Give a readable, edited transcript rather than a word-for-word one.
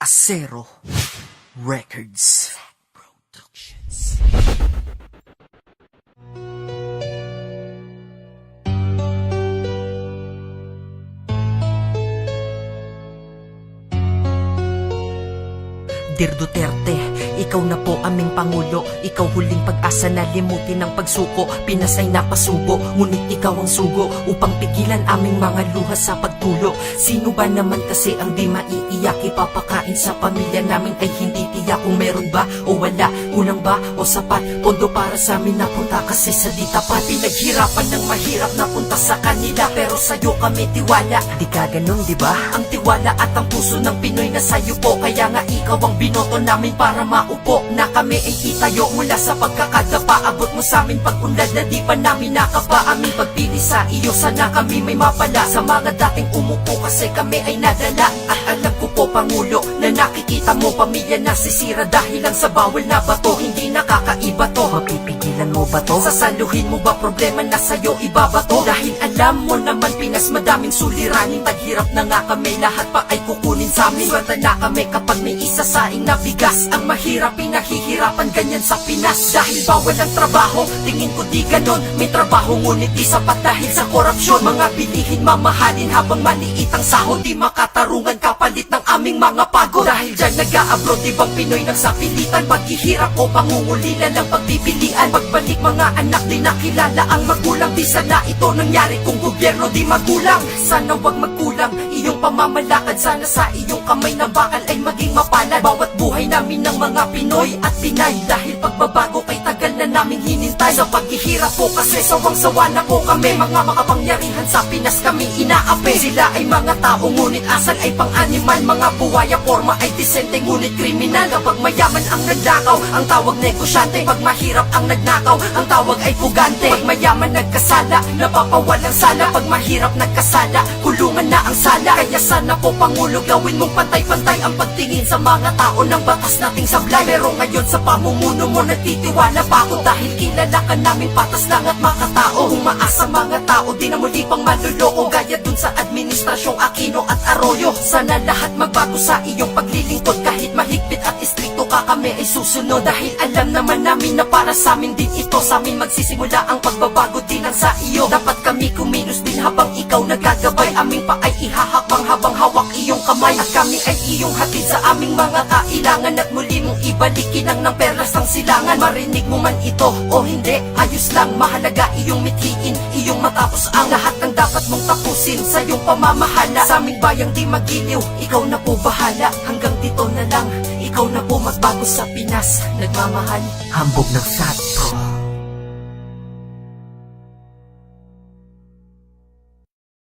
Acero Records Productions. Dear Duterte, ikaw na po aming Pangulo. Ikaw huling pag-asa na limutin ng pagsuko. Pinas ay napasubo, ngunit ikaw ang sugo upang pigilan aming mga luha sa pagtulo. Sino ba naman kasi ang di maiiyak? Ipapakain sa pamilya namin ay hindi tiyak kung meron ba o wala, kulang ba o sapat. Pondo para sa amin napunta kasi sa di tapat. Pinaghirapan ng mahirap napunta sa kanila, pero sa'yo kami tiwala. Di ka ganun, di ba? Ang tiwala at ang puso ng Pinoy na sa'yo po. Kaya nga ikaw ang binoto namin para maupo na kami ay itayo mula sa pagkakadapa. Abot mo sa amin pag-unlad na di pa namin nakapa. Aming pagpili sa iyo, sana kami may mapala sa mga dating umupo kasi kami ay nadala. At alam ko po Pangulo na nakikita mo pamilya nasisira dahil lang sa bawal na bato. Hindi nakakaiba to, mapipigilan mo ba to? Sasaluhin mo ba problema na sa'yo ibabato? Dahil alam mo naman Pinas madaming suliranin. Taghirap na nga kami, lahat pa ay kukunin sa amin. Swerte na kami kapag may isa saing na bigas. Ang mahirap pinahihirapan ganyan sa Pinas. Dahil bawal ang trabaho, tingin ko di ganon. May trabaho ngunit di sapat dahil sa korupsyon. Mga bilihin mamahalin habang maliit ang sahod. Di makatarungan kapalit ng aming mga pagod. Dahil dyan nag-a-abroad, di bang Pinoy nagsapilitan? Paghihirap o pangungulila ng pagpipilian. Pagbalik mga anak di nakilala ang magulang. Di sana ito nangyari kung gobyerno di magulang. Sana wag magkulang iyong pamamalakad. Sana sa iyong kamay na bakal ay maging mapalad bawat buhay namin ng mga Pinoy at Pinay. Dahil pagbabago kay tagal na naming hinintay. Sa paghihirap po kasi sawang-sawa na po kami. Mga makapangyarihan sa Pinas kami inaapi. Sila ay mga tao ngunit asal ay pang-animal. Mga buwaya forma ay disente ngunit kriminal. Kapag mayaman ang nagnakaw, ang tawag negosyante. Pag mahirap ang nagnakaw, ang tawag ay pugante. Pag mayaman nagkasala, napapawalang sala. Pag mahirap nagkasala, kulungan na ang sala. Kaya sana po Pangulo, gawin mong pantay-pantay ang pagtingin sa mga tao ng batas nating sablay. Pero ngayon sa pamumuno mo nagtitiwala pa ako. Dahil kilala ka namin patas lang at makatao. Umaasa mga tao, di na muli pang maluloko. Gaya dun sa administrasyong Aquino at Arroyo. Sana lahat magbago sa iyong paglilingkod. Kahit mahigpit at istrikto ka, kami ay susunod. Dahil alam naman namin na para sa amin din ito. Sa amin magsisimula ang pagbabago din ang sa iyo. Dapat kami kumilos din habang ikaw nagagabay. Aming pa ay ihahakbang habang hawak iyong kamay. At kami ay iyong hatid sa aming mga kailangan. At muli mong ibalikin ang ng perlas ng silangan. Marinig mo man ito o hindi, ayos lang. Mahalaga iyong mithiin, iyong matapos ang lahat ng dapat mong tapusin sa iyong pamamahala. Sa aming bayang di magiliw, ikaw na po bahala. Hanggang dito na lang, ikaw na po magbago sa Pinas. Nagmamahal, hambog ng SAT.